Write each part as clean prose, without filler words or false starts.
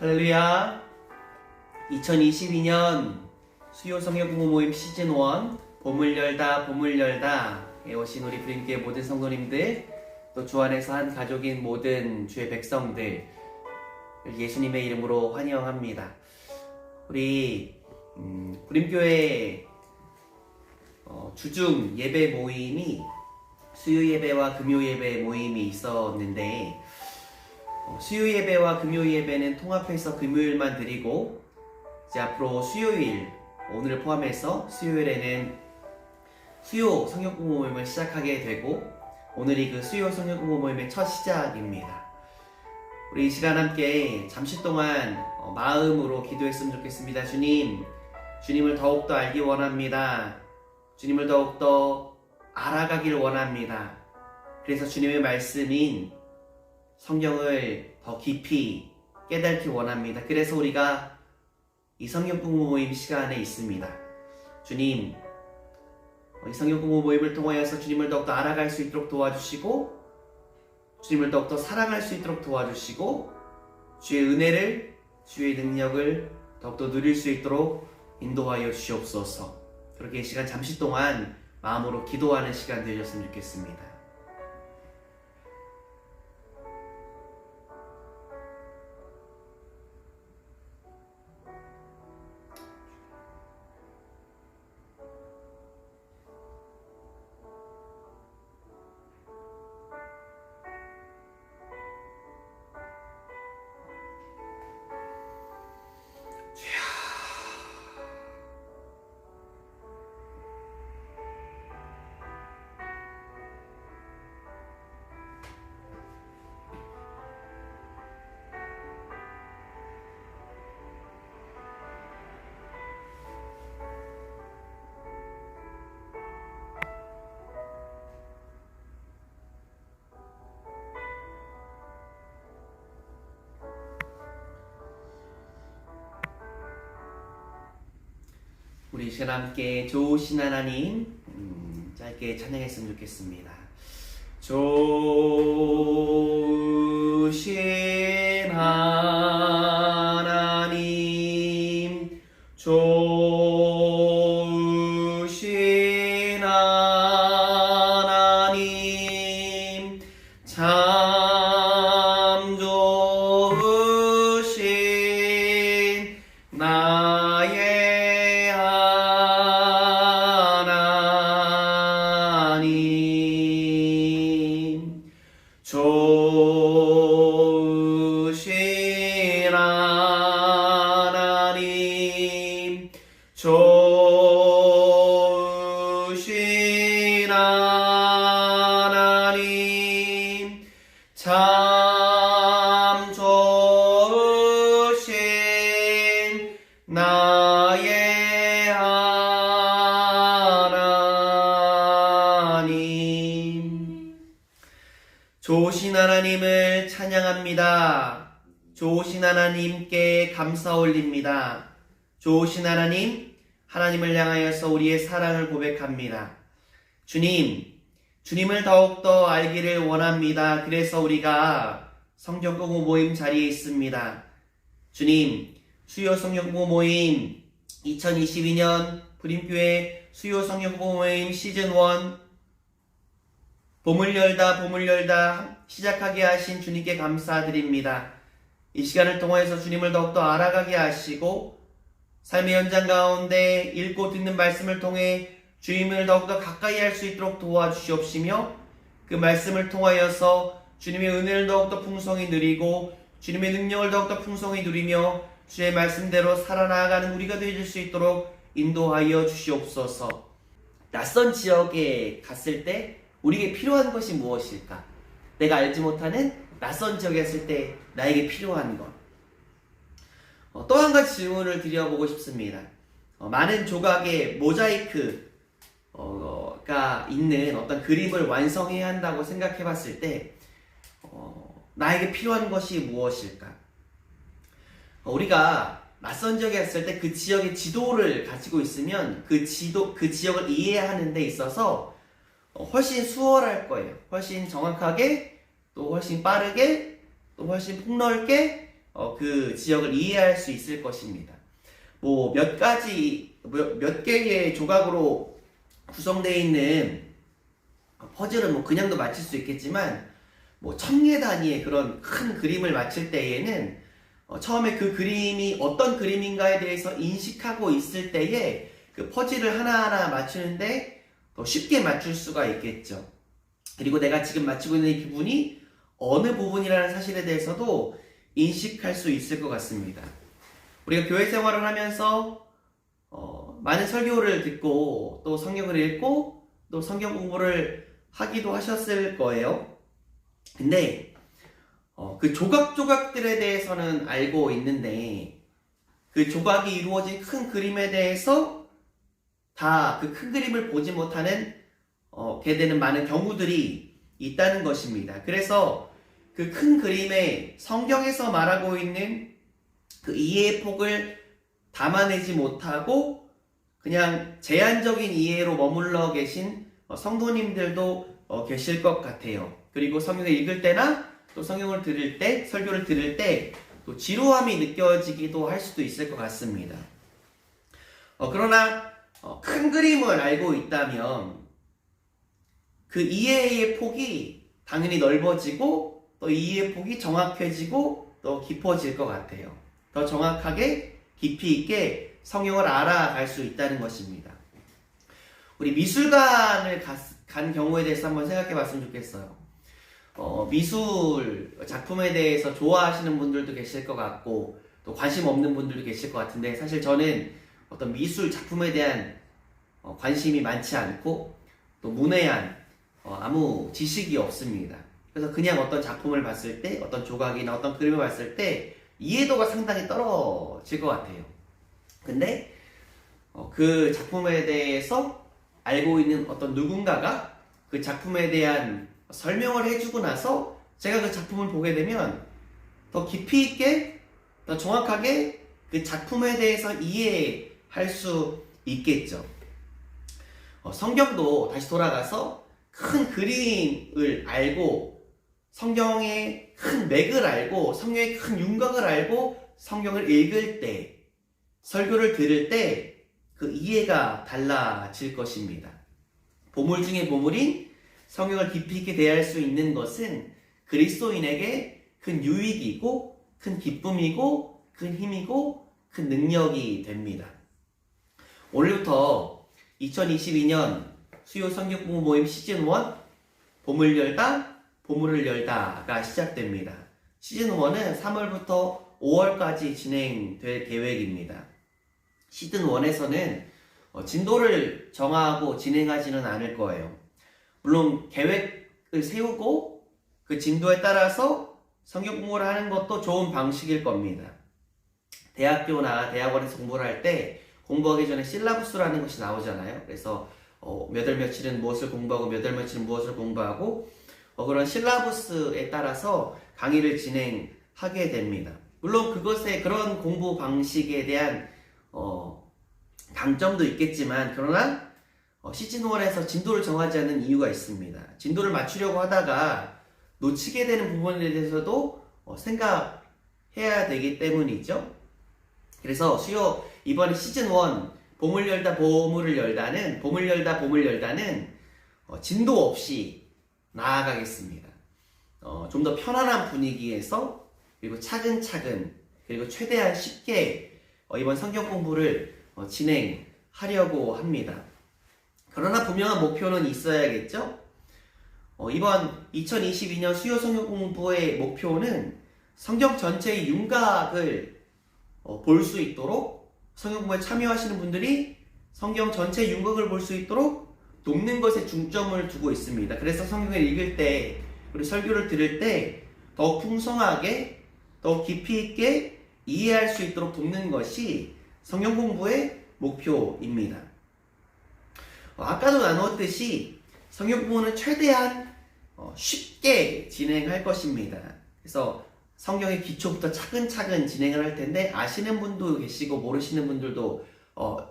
할렐루야. 2022년 수요 성역 공부 모임 시즌 1 봄을 열다에 오신 우리 부림교회 모든 성도님들, 또 주 안에서 한 가족인 모든 주의 백성들 예수님의 이름으로 환영합니다. 우리 부림교회 주중 예배 모임이 수요 예배와 금요 예배 모임이 있었는데, 수요 예배와 금요 예배는 통합해서 금요일만 드리고, 이제 앞으로 수요일, 오늘을 포함해서 수요일에는 수요 성역 공부 모임을 시작하게 되고, 오늘이 그 수요 성역 공부 모임의 첫 시작입니다. 우리 이 시간 함께 잠시 동안 마음으로 기도했으면 좋겠습니다. 주님을 더욱더 알기 원합니다. 주님을 더욱더 알아가길 원합니다. 그래서 주님의 말씀인 성경을 더 깊이 깨닫기 원합니다. 그래서 우리가 이 성경 공부 모임 시간에 있습니다. 주님, 이 성경 공부 모임을 통하여서 주님을 더욱더 알아갈 수 있도록 도와주시고, 주님을 더욱더 사랑할 수 있도록 도와주시고, 주의 은혜를, 주의 능력을 더욱더 누릴 수 있도록 인도하여 주시옵소서. 그렇게 이 시간 잠시 동안 마음으로 기도하는 시간 되셨으면 좋겠습니다. 우리 이 시간 함께 좋으신 하나님 짧게 찬양했으면 좋겠습니다. 좋으신 하나님, 좋으신 하나님, 참 좋으신 나의 좋으신 하나님, 좋으신 하나님, 참 좋으신 나의 하나님. 좋으신 하나님을 찬양합니다. 좋으신 하나님께 감사 올립니다. 좋으신 하나님, 하나님을 향하여서 우리의 사랑을 고백합니다. 주님을 더욱더 알기를 원합니다. 그래서 우리가 성경 공부 모임 자리에 있습니다. 주님, 수요 성경 공부 모임 2022년 부림교회 수요 성경 공부 모임 시즌 1 봄을 열다 시작하게 하신 주님께 감사드립니다. 이 시간을 통해서 주님을 더욱더 알아가게 하시고, 삶의 현장 가운데 읽고 듣는 말씀을 통해 주님을 더욱더 가까이 할 수 있도록 도와주시옵시며, 그 말씀을 통하여서 주님의 은혜를 더욱더 풍성히 누리고 주님의 능력을 더욱더 풍성히 누리며 주의 말씀대로 살아나가는 우리가 되어줄 수 있도록 인도하여 주시옵소서. 낯선 지역에 갔을 때 우리에게 필요한 것이 무엇일까? 내가 알지 못하는 낯선 지역에 있을 때 나에게 필요한 것. 또 한 가지 질문을 드려보고 싶습니다. 많은 조각의 모자이크가 있는 어떤 그림을 완성해야 한다고 생각해 봤을 때 나에게 필요한 것이 무엇일까? 우리가 낯선 지역에 갔을 때 그 지역의 지도를 가지고 있으면 그 지역을 이해하는 데 있어서 훨씬 수월할 거예요. 훨씬 정확하게, 또 훨씬 빠르게, 또 훨씬 폭넓게 그 지역을 이해할 수 있을 것입니다. 뭐 몇 개의 조각으로 구성되어 있는 퍼즐은 뭐 그냥도 맞힐 수 있겠지만 뭐 1000개 단위의 그런 큰 그림을 맞힐 때에는 처음에 그 그림이 어떤 그림인가에 대해서 인식하고 있을 때에 그 퍼즐을 하나하나 맞추는데 더 쉽게 맞출 수가 있겠죠. 그리고 내가 지금 맞추고 있는 이 부분이 어느 부분이라는 사실에 대해서도 인식할 수 있을 것 같습니다. 우리가 교회 생활을 하면서 많은 설교를 듣고 또 성경을 읽고 또 성경 공부를 하기도 하셨을 거예요. 근데 그 조각조각들에 대해서는 알고 있는데 그 조각이 이루어진 큰 그림에 대해서 다 그 큰 그림을 보지 못하는 게 되는 많은 경우들이 있다는 것입니다. 그래서 그 큰 그림에 성경에서 말하고 있는 그 이해의 폭을 담아내지 못하고 그냥 제한적인 이해로 머물러 계신 성도님들도 계실 것 같아요. 그리고 성경을 읽을 때나 또 성경을 들을 때, 설교를 들을 때 또 지루함이 느껴지기도 할 수도 있을 것 같습니다. 그러나 큰 그림을 알고 있다면 그 이해의 폭이 당연히 넓어지고 또 이해의 폭이 정확해지고 또 깊어질 것 같아요. 더 정확하게 깊이 있게 성경을 알아갈 수 있다는 것입니다. 우리 미술관을 간 경우에 대해서 한번 생각해 봤으면 좋겠어요. 미술 작품에 대해서 좋아하시는 분들도 계실 것 같고 또 관심 없는 분들도 계실 것 같은데 사실 저는 어떤 미술 작품에 대한 관심이 많지 않고 또 문외한 아무 지식이 없습니다. 그래서 그냥 어떤 작품을 봤을 때 어떤 조각이나 어떤 그림을 봤을 때 이해도가 상당히 떨어질 것 같아요. 근데 그 작품에 대해서 알고 있는 어떤 누군가가 그 작품에 대한 설명을 해주고 나서 제가 그 작품을 보게 되면 더 깊이 있게 더 정확하게 그 작품에 대해서 이해할 수 있겠죠. 성경도 다시 돌아가서 큰 그림을 알고 성경의 큰 맥을 알고 성경의 큰 윤곽을 알고 성경을 읽을 때 설교를 들을 때 그 이해가 달라질 것입니다. 보물 중에 보물인 성경을 깊이 있게 대할 수 있는 것은 그리스도인에게 큰 유익이고 큰 기쁨이고 큰 힘이고 큰 능력이 됩니다. 오늘부터 2022년 수요 성경 공부 모임 시즌 1 봄을 열다 보물을 열다가 시작됩니다. 시즌 1은 3월부터 5월까지 진행될 계획입니다. 시즌 1에서는 진도를 정하고 진행하지는 않을 거예요. 물론 계획을 세우고 그 진도에 따라서 성경 공부를 하는 것도 좋은 방식일 겁니다. 대학교나 대학원에서 공부를 할 때 공부하기 전에 실라부스라는 것이 나오잖아요. 그래서 몇 월 며칠은 무엇을 공부하고 몇 월 며칠은 무엇을 공부하고 그런 실라부스에 따라서 강의를 진행하게 됩니다. 물론 그런 공부 방식에 대한 강점도 있겠지만 그러나 시즌 1에서 진도를 정하지 않는 이유가 있습니다. 진도를 맞추려고 하다가 놓치게 되는 부분에 대해서도 생각해야 되기 때문이죠. 그래서 이번에 시즌 1 봄을 열다 보물을 열다는 진도 없이 나아가겠습니다. 좀 더 편안한 분위기에서 그리고 차근차근 그리고 최대한 쉽게 이번 성경 공부를 진행하려고 합니다. 그러나 분명한 목표는 있어야겠죠? 이번 2022년 수요 성경 공부의 목표는 성경 전체의 윤곽을 볼 수 있도록 성경 공부에 참여하시는 분들이 성경 전체의 윤곽을 볼 수 있도록 돕는 것에 중점을 두고 있습니다. 그래서 성경을 읽을 때 그리고 설교를 들을 때 더 풍성하게 더 깊이 있게 이해할 수 있도록 돕는 것이 성경 공부의 목표입니다. 아까도 나누었듯이 성경 공부는 최대한 쉽게 진행할 것입니다. 그래서 성경의 기초부터 차근차근 진행을 할 텐데 아시는 분도 계시고 모르시는 분들도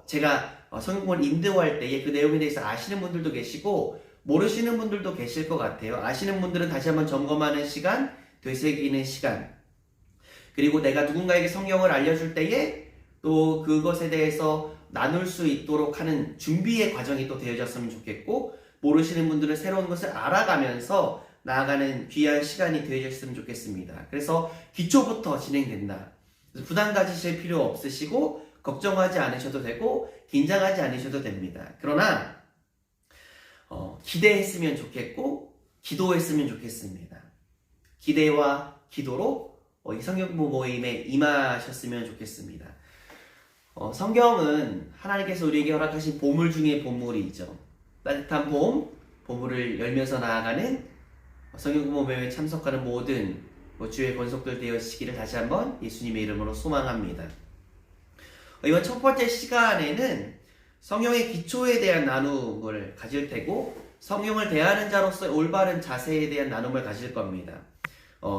제가 성경 공부를 인도할 때에 그 내용에 대해서 아시는 분들도 계시고 모르시는 분들도 계실 것 같아요. 아시는 분들은 다시 한번 점검하는 시간, 되새기는 시간. 그리고 내가 누군가에게 성경을 알려줄 때에 또 그것에 대해서 나눌 수 있도록 하는 준비의 과정이 또 되어졌으면 좋겠고, 모르시는 분들은 새로운 것을 알아가면서 나아가는 귀한 시간이 되어졌으면 좋겠습니다. 그래서 기초부터 진행된다. 부담 가지실 필요 없으시고 걱정하지 않으셔도 되고 긴장하지 않으셔도 됩니다. 그러나 기대했으면 좋겠고 기도했으면 좋겠습니다. 기대와 기도로 이 성경공부 모임에 임하셨으면 좋겠습니다. 성경은 하나님께서 우리에게 허락하신 보물 중에 보물이죠. 따뜻한 보물을 열면서 나아가는 성경공부 모임에 참석하는 모든 주의 권속들 되어지기를 다시 한번 예수님의 이름으로 소망합니다. 이번 첫 번째 시간에는 성경의 기초에 대한 나눔을 가질 테고, 성경을 대하는 자로서 올바른 자세에 대한 나눔을 가질 겁니다.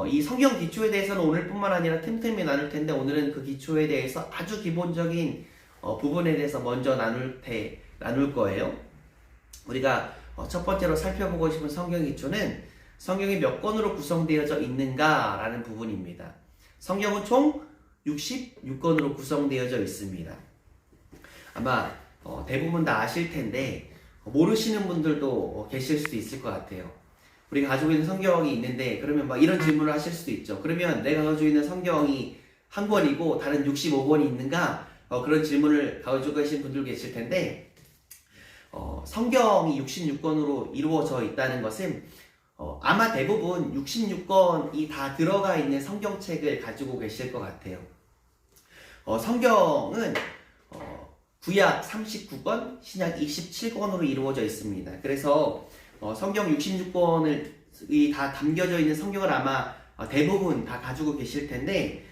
이 성경 기초에 대해서는 오늘뿐만 아니라 틈틈이 나눌 텐데, 오늘은 그 기초에 대해서 아주 기본적인 부분에 대해서 먼저 나눌 거예요. 우리가 첫 번째로 살펴보고 싶은 성경 기초는 성경이 몇 권으로 구성되어져 있는가라는 부분입니다. 성경은 총 66권으로 구성되어져 있습니다. 아마 대부분 다 아실 텐데 모르시는 분들도 계실 수도 있을 것 같아요. 우리가 가지고 있는 성경이 있는데, 그러면 막 이런 질문을 하실 수도 있죠. 그러면 내가 가지고 있는 성경이 한 권이고 다른 65권이 있는가? 그런 질문을 가지고 계신 분들 계실 텐데, 성경이 66권으로 이루어져 있다는 것은 아마 대부분 66권이 다 들어가 있는 성경책을 가지고 계실 것 같아요. 성경은 구약 39권, 신약 27권으로 이루어져 있습니다. 그래서 성경 66권이 다 담겨져 있는 성경을 아마 대부분 다 가지고 계실 텐데,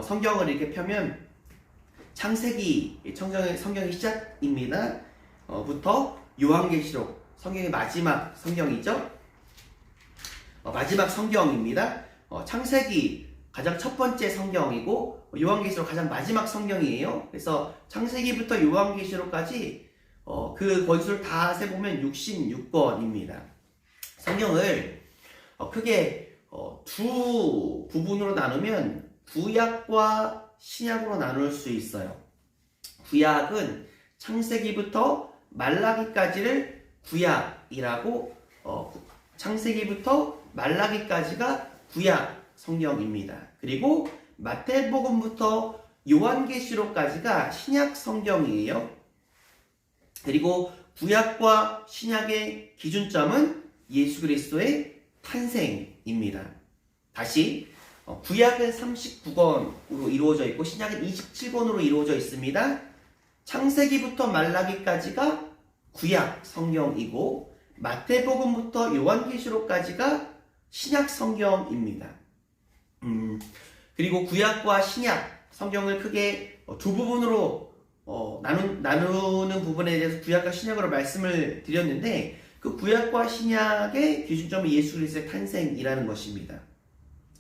성경을 이렇게 펴면 창세기, 성경의 시작입니다. 부터 요한계시록, 성경의 마지막 성경이죠. 마지막 성경입니다. 창세기 가장 첫 번째 성경이고 요한계시록 가장 마지막 성경이에요. 그래서 창세기부터 요한계시록까지 그 권수를 다 세보면 66권입니다. 성경을 크게 두 부분으로 나누면 구약과 신약으로 나눌 수 있어요. 구약은 창세기부터 말라기까지를 구약이라고, 창세기부터 말라기까지가 구약 성경입니다. 그리고 마태복음부터 요한계시록까지가 신약 성경이에요. 그리고 구약과 신약의 기준점은 예수 그리스도의 탄생입니다. 다시 구약은 39권으로 이루어져 있고 신약은 27권으로 이루어져 있습니다. 창세기부터 말라기까지가 구약 성경이고 마태복음부터 요한계시록까지가 신약 성경입니다. 그리고 구약과 신약 성경을 크게 두 부분으로 나누는 부분에 대해서 구약과 신약으로 말씀을 드렸는데, 그 구약과 신약의 기준점은 예수 그리스도의 탄생이라는 것입니다.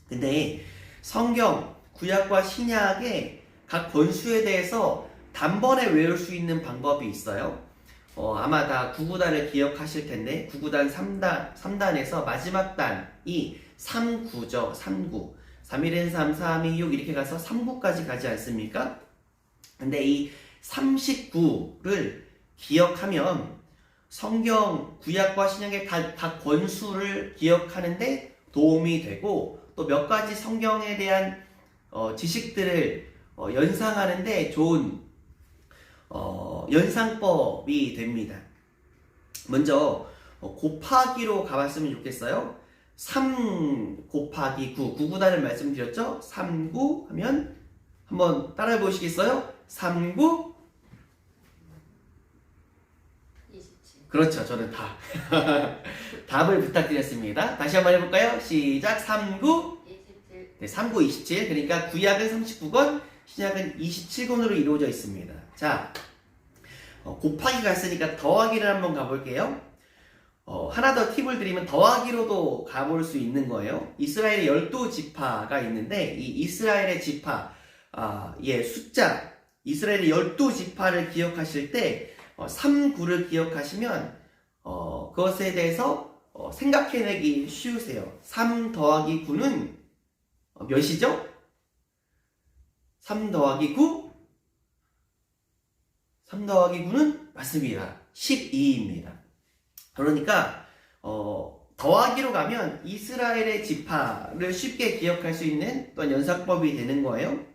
근데 성경, 구약과 신약의 각 권수에 대해서 단번에 외울 수 있는 방법이 있어요. 아마 다 구구단을 기억하실 텐데, 구구단 3단에서 마지막 단이 3구죠. 3구. 3일엔 3, 3이 6 이렇게 가서 3구까지 가지 않습니까? 근데 이 39를 기억하면 성경, 구약과 신약의 각 권수를 기억하는데 도움이 되고, 또 몇 가지 성경에 대한 지식들을 연상하는데 좋은 연상법이 됩니다. 먼저 곱하기로 가봤으면 좋겠어요. 3 곱하기 9, 9구단을 말씀드렸죠? 3구 하면 한번 따라해 보시겠어요? 3구 27. 그렇죠. 저는 다 답을 부탁드렸습니다. 다시 한번 해볼까요? 시작. 3구 27. 네, 3구 27. 그러니까 구약은 39권, 신약은 27권으로 이루어져 있습니다. 자, 곱하기가 있으니까 더하기를 한번 가볼게요. 하나 더 팁을 드리면 더하기로도 가볼 수 있는 거예요. 이스라엘의 12지파가 있는데, 이 이스라엘의 지파, 숫자, 이스라엘의 12지파를 기억하실 때 3구를 기억하시면 그것에 대해서 생각해내기 쉬우세요. 3 더하기 9는 몇이죠? 3 더하기 9? 3 더하기 9는 맞습니다. 12입니다. 그러니까 더하기로 가면 이스라엘의 지파를 쉽게 기억할 수 있는 또한 연상법이 되는 거예요.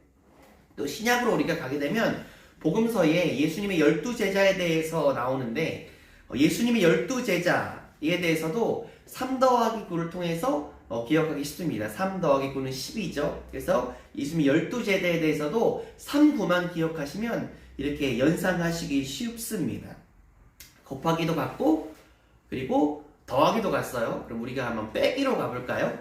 또 신약으로 우리가 가게 되면 복음서에 예수님의 12제자에 대해서 나오는데 예수님의 12제자에 대해서도 3 더하기 9를 통해서 기억하기 쉽습니다. 3 더하기 9는 10이죠. 그래서 예수님의 12제자에 대해서도 3, 9만 기억하시면 이렇게 연상하시기 쉽습니다. 곱하기도 같고 그리고 더하기도 갔어요. 그럼 우리가 한번 빼기로 가볼까요?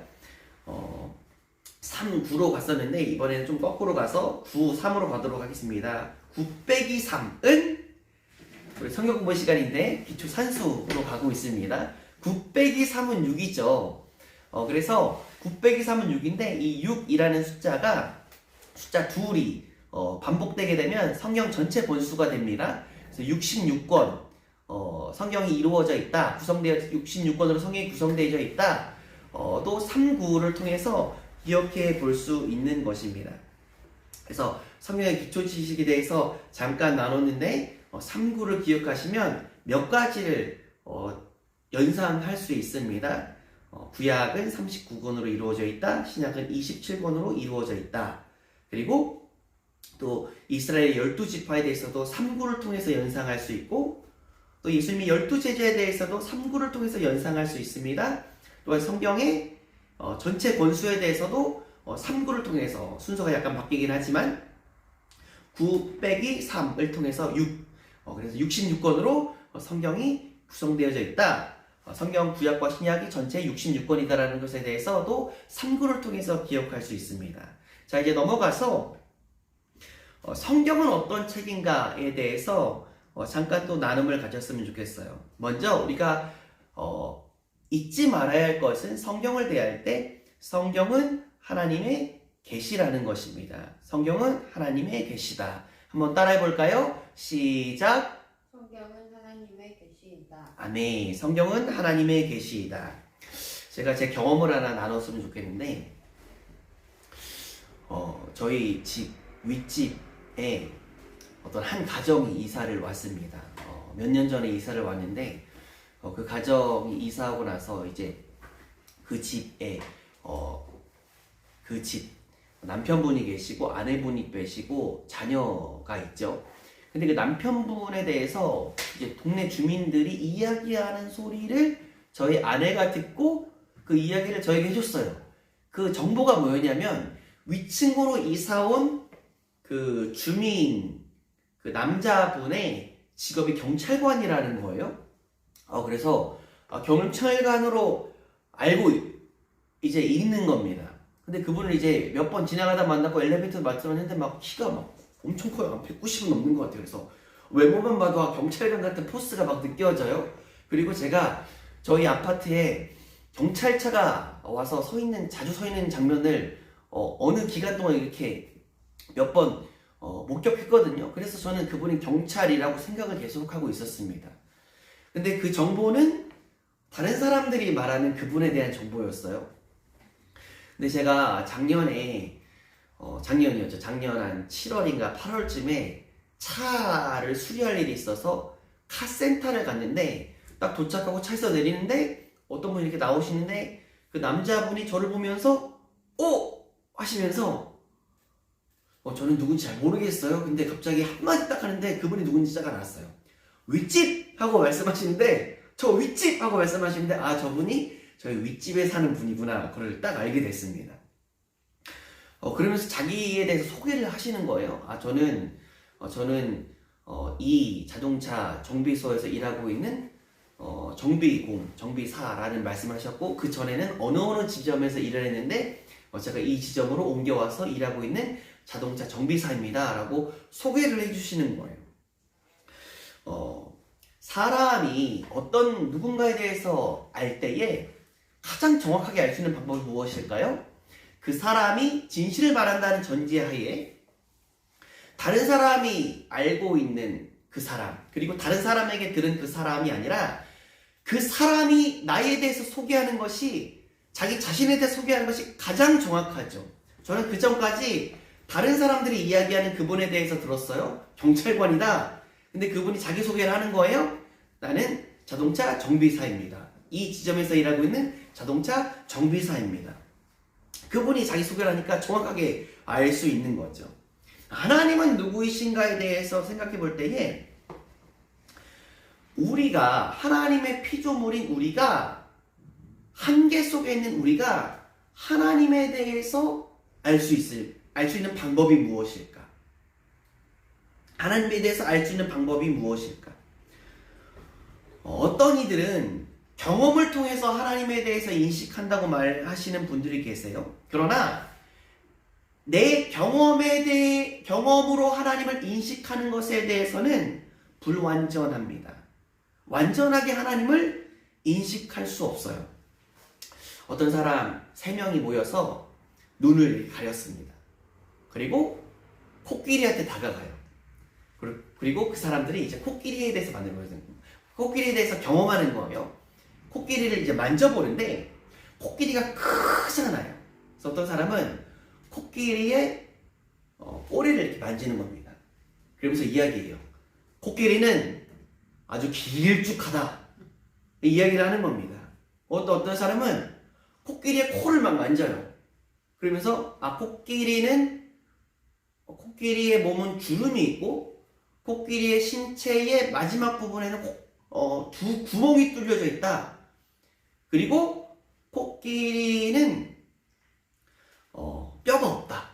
3, 9로 갔었는데 이번에는 좀 거꾸로 가서 9, 3으로 가도록 하겠습니다. 9 빼기 3은 우리 성경 공부 시간인데 기초 산수로 가고 있습니다. 9 빼기 3은 6이죠. 그래서 9 빼기 3은 6인데 이 6이라는 숫자가 숫자 둘이 반복되게 되면 성경 전체 본수가 됩니다. 그래서 66권 성경이 이루어져 있다. 66권으로 성경이 구성되어 있다. 또 3, 9를 통해서 기억해 볼 수 있는 것입니다. 그래서 성경의 기초 지식에 대해서 잠깐 나눴는데 3, 9를 기억하시면 몇 가지를 연상할 수 있습니다. 구약은 39권으로 이루어져 있다. 신약은 27권으로 이루어져 있다. 그리고 또 이스라엘 12지파에 대해서도 3, 9를 통해서 연상할 수 있고 또 예수님이 12제자에 대해서도 3, 9를 통해서 연상할 수 있습니다. 또한 성경의 전체 권수에 대해서도 3, 9를 통해서 순서가 약간 바뀌긴 하지만 9 빼기 3을 통해서 6 그래서 66권으로 성경이 구성되어져 있다. 성경 구약과 신약이 전체 66권이다라는 것에 대해서도 3, 9를 통해서 기억할 수 있습니다. 자 이제 넘어가서 성경은 어떤 책인가에 대해서 잠깐 또 나눔을 가졌으면 좋겠어요. 먼저 우리가 잊지 말아야 할 것은 성경을 대할 때 성경은 하나님의 계시라는 것입니다. 성경은 하나님의 계시다. 한번 따라해 볼까요? 시작. 성경은 하나님의 계시이다. 아멘. 성경은 하나님의 계시이다. 제가 제 경험을 하나 나눴으면 좋겠는데 저희 집 윗집에 어떤 한 가정이 이사를 왔습니다. 몇 년 전에 이사를 왔는데 그 가정이 이사하고 나서 이제 그 집에 그 집 남편분이 계시고 아내분이 계시고 자녀가 있죠. 근데 그 남편분에 대해서 이제 동네 주민들이 이야기하는 소리를 저희 아내가 듣고 그 이야기를 저에게 해줬어요. 그 정보가 뭐였냐면 위층으로 이사온 그 주민 그 남자분의 직업이 경찰관이라는 거예요. 그래서 경찰관으로 알고 이제 있는 겁니다. 근데 그분을 이제 몇 번 지나가다 만났고 엘리베이터 맞추는데 막 키가 막 엄청 커요. 190은 넘는 것 같아요. 그래서 외모만 봐도 경찰관 같은 포스가 막 느껴져요. 그리고 제가 저희 아파트에 경찰차가 와서 자주 서 있는 장면을 어느 기간 동안 이렇게 몇 번 목격했거든요. 그래서 저는 그분이 경찰이라고 생각을 계속하고 있었습니다. 근데 그 정보는 다른 사람들이 말하는 그분에 대한 정보였어요. 근데 제가 작년이었죠. 작년 한 7월인가 8월쯤에 차를 수리할 일이 있어서 카센터를 갔는데 딱 도착하고 차에서 내리는데 어떤 분이 이렇게 나오시는데 그 남자분이 저를 보면서 하시면서 저는 누군지 잘 모르겠어요. 근데 갑자기 한마디 딱 하는데 그분이 누군지 딱 알았어요. 윗집! 하고 말씀하시는데 저 윗집! 하고 말씀하시는데 저분이 저희 윗집에 사는 분이구나. 그걸 딱 알게 됐습니다. 그러면서 자기에 대해서 소개를 하시는 거예요. 저는 이 자동차 정비소에서 일하고 있는 정비사라는 말씀을 하셨고 그 전에는 어느 지점에서 일을 했는데 제가 이 지점으로 옮겨와서 일하고 있는 자동차 정비사입니다. 라고 소개를 해주시는 거예요. 사람이 어떤 누군가에 대해서 알 때에 가장 정확하게 알 수 있는 방법이 무엇일까요? 그 사람이 진실을 말한다는 전제하에 다른 사람이 알고 있는 그 사람 그리고 다른 사람에게 들은 그 사람이 아니라 그 사람이 나에 대해서 소개하는 것이 자기 자신에 대해 소개하는 것이 가장 정확하죠. 저는 그 전까지 다른 사람들이 이야기하는 그분에 대해서 들었어요. 경찰관이다. 근데 그분이 자기소개를 하는 거예요. 나는 자동차 정비사입니다. 이 지점에서 일하고 있는 자동차 정비사입니다. 그분이 자기소개를 하니까 정확하게 알 수 있는 거죠. 하나님은 누구이신가에 대해서 생각해 볼 때에 우리가 하나님의 피조물인 우리가 한계 속에 있는 우리가 하나님에 대해서 알 수 있는 방법이 무엇일까? 하나님에 대해서 알 수 있는 방법이 무엇일까? 어떤 이들은 경험을 통해서 하나님에 대해서 인식한다고 말하시는 분들이 계세요. 그러나 내 경험으로 하나님을 인식하는 것에 대해서는 불완전합니다. 완전하게 하나님을 인식할 수 없어요. 어떤 사람 3명이 모여서 눈을 가렸습니다. 그리고 코끼리한테 다가가요. 그리고 그 사람들이 이제 코끼리에 대해서 만드는 거예요. 코끼리에 대해서 경험하는 거예요. 코끼리를 이제 만져보는데 코끼리가 크잖아요. 그래서 어떤 사람은 코끼리의 꼬리를 이렇게 만지는 겁니다. 그러면서 이야기해요. 코끼리는 아주 길쭉하다. 이야기를 하는 겁니다. 어떤 사람은 코끼리의 코를 막 만져요. 그러면서 코끼리의 몸은 주름이 있고 코끼리의 신체의 마지막 부분에는 두 구멍이 뚫려져 있다. 그리고 코끼리는 뼈가 없다.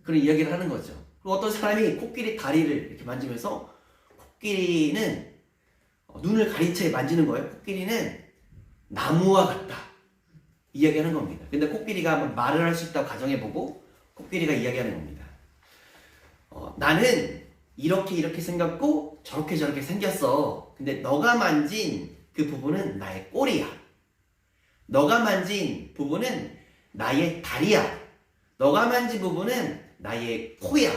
그런 이야기를 하는 거죠. 그리고 어떤 사람이 코끼리 다리를 이렇게 만지면서 코끼리는 눈을 가린 채 만지는 거예요. 코끼리는 나무와 같다. 이야기하는 겁니다. 근데 코끼리가 한번 말을 할 수 있다고 가정해보고 코끼리가 이야기하는 겁니다. 나는 이렇게 생겼고 저렇게 생겼어. 근데 너가 만진 그 부분은 나의 꼬리야. 너가 만진 부분은 나의 다리야. 너가 만진 부분은 나의 코야.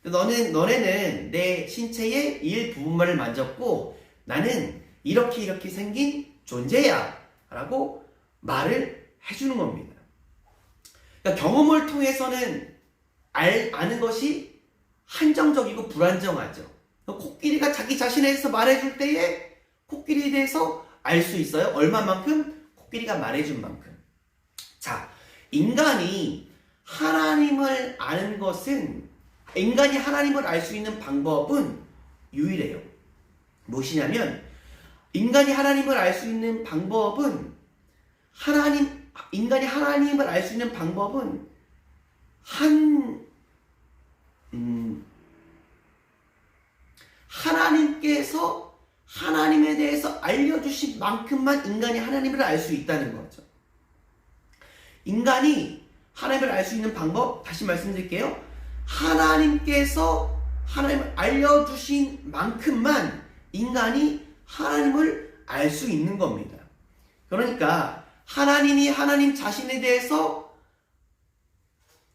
너네는 내 신체의 일부분만을 만졌고 나는 이렇게 생긴 존재야. 라고 말을 해주는 겁니다. 그러니까 경험을 통해서는 아는 것이 한정적이고 불안정하죠. 코끼리가 자기 자신에 대해서 말해줄 때에 코끼리에 대해서 알 수 있어요. 얼마만큼? 코끼리가 말해준 만큼. 자, 인간이 하나님을 아는 것은 인간이 하나님을 알 수 있는 방법은 유일해요. 무엇이냐면 인간이 하나님을 알 수 있는 방법은 인간이 하나님을 알 수 있는 방법은 하나님께서 하나님에 대해서 알려주신 만큼만 인간이 하나님을 알 수 있다는 거죠. 인간이 하나님을 알 수 있는 방법, 다시 말씀드릴게요. 하나님께서 하나님을 알려주신 만큼만 인간이 하나님을 알 수 있는 겁니다. 그러니까 하나님이 하나님 자신에 대해서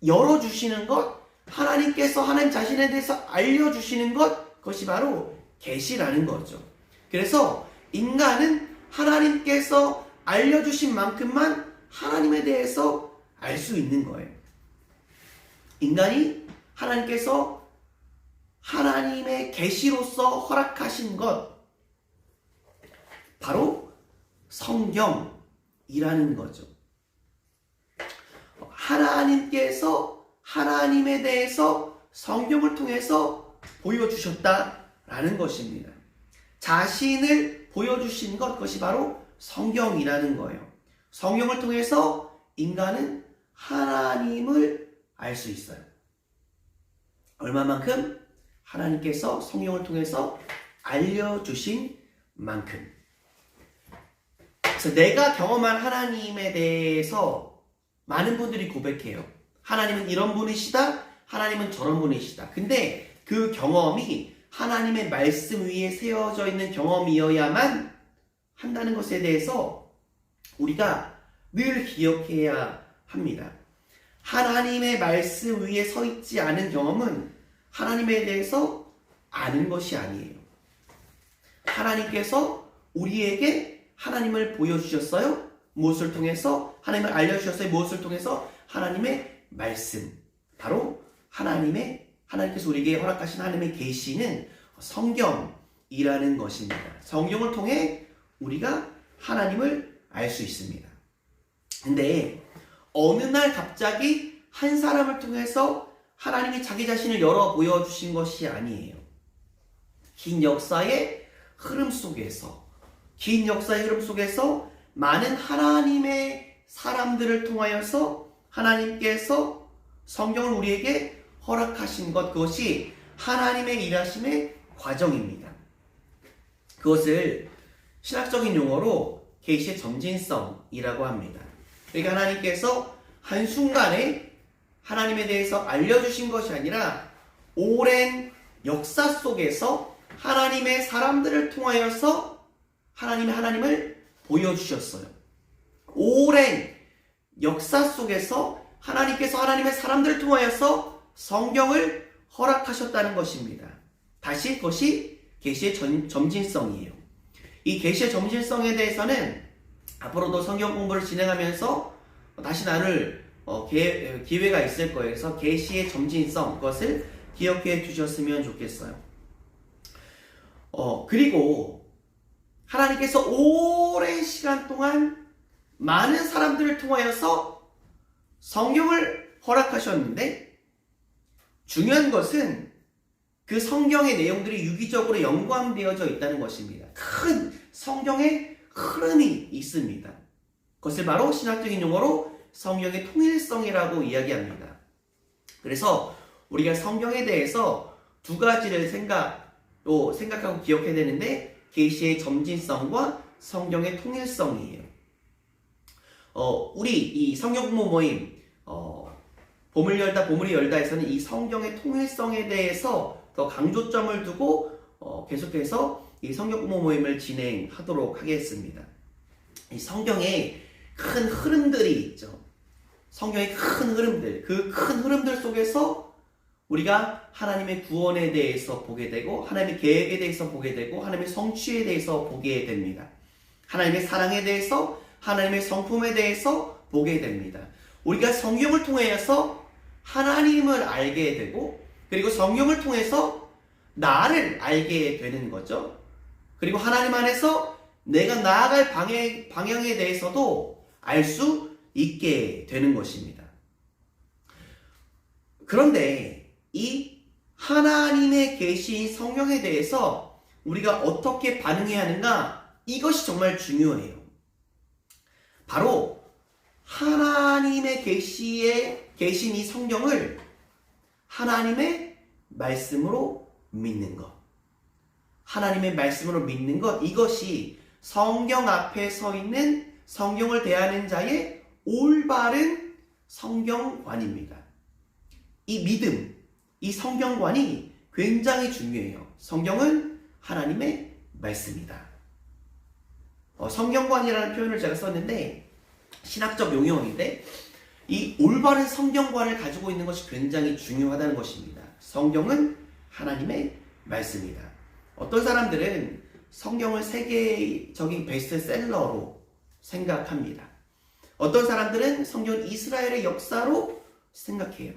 열어주시는 것, 하나님께서 하나님 자신에 대해서 알려주시는 것, 그것이 바로 계시라는 거죠. 그래서 인간은 하나님께서 알려주신 만큼만 하나님에 대해서 알 수 있는 거예요. 인간이 하나님께서 하나님의 계시로서 허락하신 것, 바로 성경이라는 거죠. 하나님께서 하나님에 대해서 성경을 통해서 보여주셨다라는 것입니다. 자신을 보여주신 것, 그것이 바로 성경이라는 거예요. 성경을 통해서 인간은 하나님을 알 수 있어요. 얼마만큼? 하나님께서 성경을 통해서 알려주신 만큼. 그래서 내가 경험한 하나님에 대해서 많은 분들이 고백해요. 하나님은 이런 분이시다. 하나님은 저런 분이시다. 근데 그 경험이 하나님의 말씀 위에 세워져 있는 경험이어야만 한다는 것에 대해서 우리가 늘 기억해야 합니다. 하나님의 말씀 위에 서 있지 않은 경험은 하나님에 대해서 아는 것이 아니에요. 하나님께서 우리에게 하나님을 보여주셨어요. 무엇을 통해서? 하나님을 알려주셨어요. 무엇을 통해서? 하나님의 말씀, 바로 하나님께서 우리에게 허락하신 하나님의 계시는 성경이라는 것입니다. 성경을 통해 우리가 하나님을 알 수 있습니다. 근데 어느 날 갑자기 한 사람을 통해서 하나님이 자기 자신을 열어 보여주신 것이 아니에요. 긴 역사의 흐름 속에서 많은 하나님의 사람들을 통하여서 하나님께서 성경을 우리에게 허락하신 것, 그것이 하나님의 일하심의 과정입니다. 그것을 신학적인 용어로 계시의 점진성이라고 합니다. 그러니까 하나님께서 한순간에 하나님에 대해서 알려주신 것이 아니라 오랜 역사 속에서 하나님의 사람들을 통하여서 하나님을 보여주셨어요. 오랜 역사 속에서 하나님께서 하나님의 사람들을 통하여서 성경을 허락하셨다는 것입니다. 다시 그것이 계시의 점진성이에요. 이 계시의 점진성에 대해서는 앞으로도 성경 공부를 진행하면서 다시 나눌 기회가 있을 거예요. 그래서 계시의 점진성, 그것을 기억해 주셨으면 좋겠어요. 그리고 하나님께서 오랜 시간 동안 많은 사람들을 통하여서 성경을 허락하셨는데, 중요한 것은 그 성경의 내용들이 유기적으로 연관되어져 있다는 것입니다. 큰 성경의 흐름이 있습니다. 그것을 바로 신학적인 용어로 성경의 통일성이라고 이야기합니다. 그래서 우리가 성경에 대해서 두 가지를 생각하고 기억해야 되는데, 계시의 점진성과 성경의 통일성이에요. 우리 이 성경 공부 모임 봄을 열다 보물이 열다에서는 이 성경의 통일성에 대해서 더 강조점을 두고 계속해서 이 성경 공부 모임을 진행하도록 하겠습니다. 이 성경에 큰 흐름들이 있죠. 성경의 큰 흐름들, 그 큰 흐름들 속에서 우리가 하나님의 구원에 대해서 보게 되고, 하나님의 계획에 대해서 보게 되고, 하나님의 성취에 대해서 보게 됩니다. 하나님의 사랑에 대해서, 하나님의 성품에 대해서 보게 됩니다. 우리가 성경을 통해서 하나님을 알게 되고, 그리고 성경을 통해서 나를 알게 되는 거죠. 그리고 하나님 안에서 내가 나아갈 방향에 대해서도 알 수 있게 되는 것입니다. 그런데 이 하나님의 계시인 성경에 대해서 우리가 어떻게 반응해야 하는가, 이것이 정말 중요해요. 바로 하나님의 계신 이 성경을 하나님의 말씀으로 믿는 것. 하나님의 말씀으로 믿는 것, 이것이 성경 앞에 서 있는 성경을 대하는 자의 올바른 성경관입니다. 이 믿음, 이 성경관이 굉장히 중요해요. 성경은 하나님의 말씀이다. 성경관이라는 표현을 제가 썼는데 신학적 용어인데, 이 올바른 성경관을 가지고 있는 것이 굉장히 중요하다는 것입니다. 성경은 하나님의 말씀이다. 어떤 사람들은 성경을 세계적인 베스트셀러로 생각합니다. 어떤 사람들은 성경은 이스라엘의 역사로 생각해요.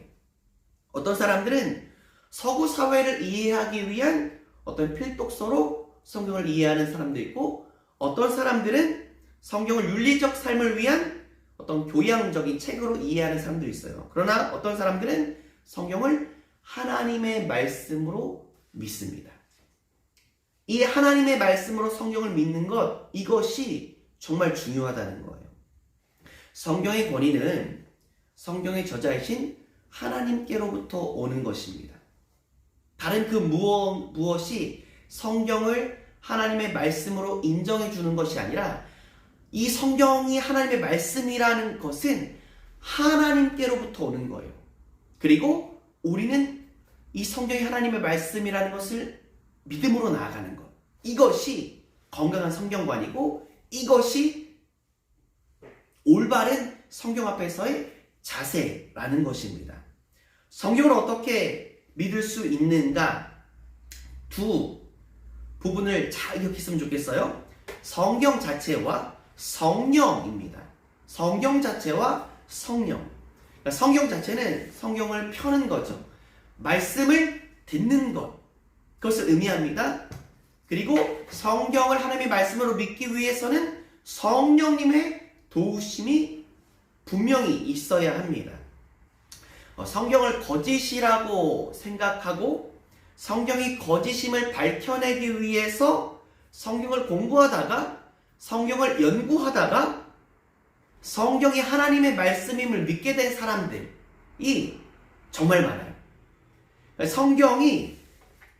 어떤 사람들은 서구 사회를 이해하기 위한 어떤 필독서로 성경을 이해하는 사람도 있고, 어떤 사람들은 성경을 윤리적 삶을 위한 어떤 교양적인 책으로 이해하는 사람도 있어요. 그러나 어떤 사람들은 성경을 하나님의 말씀으로 믿습니다. 이 하나님의 말씀으로 성경을 믿는 것, 이것이 정말 중요하다는 거예요. 성경의 권위는 성경의 저자이신 하나님께로부터 오는 것입니다. 다른 그 무엇이 성경을 하나님의 말씀으로 인정해 주는 것이 아니라, 이 성경이 하나님의 말씀이라는 것은 하나님께로부터 오는 거예요. 그리고 우리는 이 성경이 하나님의 말씀이라는 것을 믿음으로 나아가는 것, 이것이 건강한 성경관이고, 이것이 올바른 성경 앞에서의 자세라는 것입니다. 성경을 어떻게 믿을 수 있는가, 두 부분을 잘 기억했으면 좋겠어요. 성경 자체와 성령입니다. 성경 자체와 성령. 그러니까 성경 자체는 성경을 펴는 거죠. 말씀을 듣는 것, 그것을 의미합니다. 그리고 성경을 하나님의 말씀으로 믿기 위해서는 성령님의 도우심이 분명히 있어야 합니다. 성경을 거짓이라고 생각하고 성경이 거짓임을 밝혀내기 위해서 성경을 공부하다가 성경을 연구하다가 성경이 하나님의 말씀임을 믿게 된 사람들이 정말 많아요. 성경이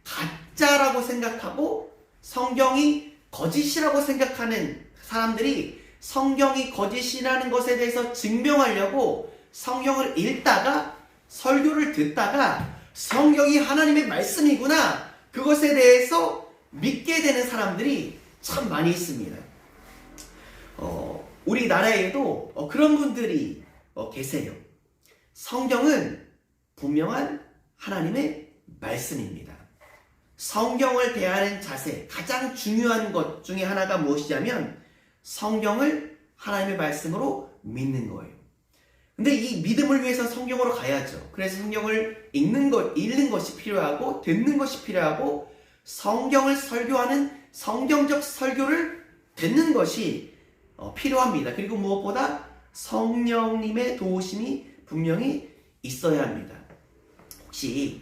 가짜라고 생각하고 성경이 거짓이라고 생각하는 사람들이 성경이 거짓이라는 것에 대해서 증명하려고 성경을 읽다가 설교를 듣다가 성경이 하나님의 말씀이구나, 그것에 대해서 믿게 되는 사람들이 참 많이 있습니다. 우리나라에도 그런 분들이 계세요. 성경은 분명한 하나님의 말씀입니다. 성경을 대하는 자세, 가장 중요한 것 중에 하나가 무엇이냐면 성경을 하나님의 말씀으로 믿는 거예요. 근데 이 믿음을 위해서 성경으로 가야죠. 그래서 성경을 읽는 것이 필요하고 듣는 것이 필요하고 성경을 설교하는 성경적 설교를 듣는 것이 필요합니다. 그리고 무엇보다 성령님의 도우심이 분명히 있어야 합니다. 혹시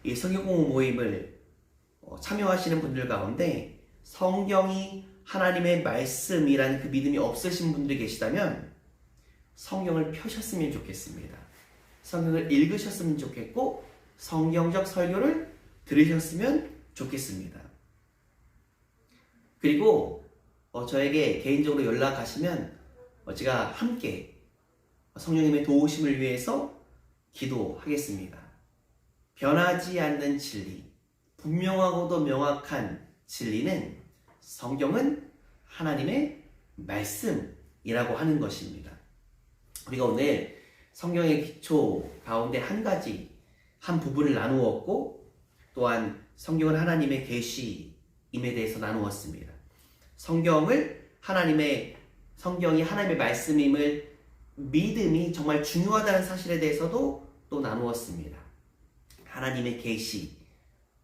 이 성경공부 모임을 참여하시는 분들 가운데 성경이 하나님의 말씀이라는 그 믿음이 없으신 분들이 계시다면 성경을 펴셨으면 좋겠습니다. 성경을 읽으셨으면 좋겠고 성경적 설교를 들으셨으면 좋겠습니다. 그리고 저에게 개인적으로 연락하시면 제가 함께 성령님의 도우심을 위해서 기도하겠습니다. 변하지 않는 진리, 분명하고도 명확한 진리는 성경은 하나님의 말씀이라고 하는 것입니다. 우리가 오늘 성경의 기초 가운데 한 부분을 나누었고 또한 성경은 하나님의 계시임에 대해서 나누었습니다. 성경이 하나님의 말씀임을 믿음이 정말 중요하다는 사실에 대해서도 또 나누었습니다. 하나님의 계시,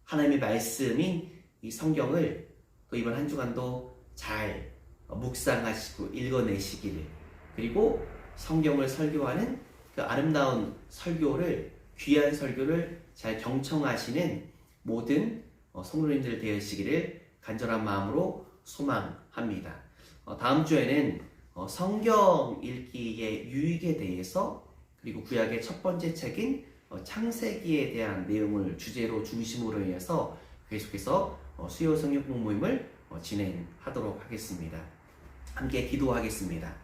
하나님의 말씀인 이 성경을 또 이번 한 주간도 잘 묵상하시고 읽어내시기를, 그리고 성경을 설교하는 그 아름다운 설교를, 귀한 설교를 잘 경청하시는 모든 성도님들 되시기를 간절한 마음으로 소망합니다. 다음 주에는 성경 읽기의 유익에 대해서, 그리고 구약의 첫 번째 책인 창세기에 대한 내용을 주제로 중심으로 해서 계속해서 수요 성경 공부 모임을 진행하도록 하겠습니다. 함께 기도하겠습니다.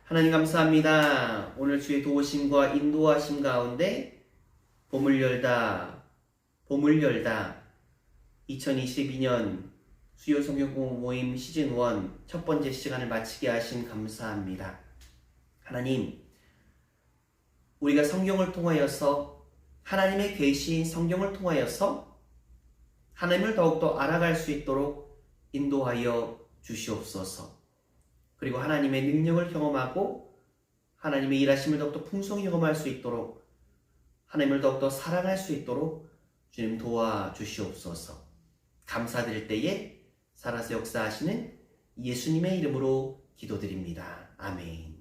하나님 감사합니다. 오늘 주의 도우심과 인도하심 가운데 봄을 열다 2022년 수요 성경 공부 모임 시즌 1 첫 번째 시간을 마치게 하신 감사합니다. 하나님, 우리가 성경을 통하여서, 하나님의 계시인 성경을 통하여서 하나님을 더욱더 알아갈 수 있도록 인도하여 주시옵소서. 그리고 하나님의 능력을 경험하고 하나님의 일하심을 더욱더 풍성히 경험할 수 있도록, 하나님을 더욱더 사랑할 수 있도록 주님 도와주시옵소서. 감사드릴 때에 살아서 역사하시는 예수님의 이름으로 기도드립니다. 아멘.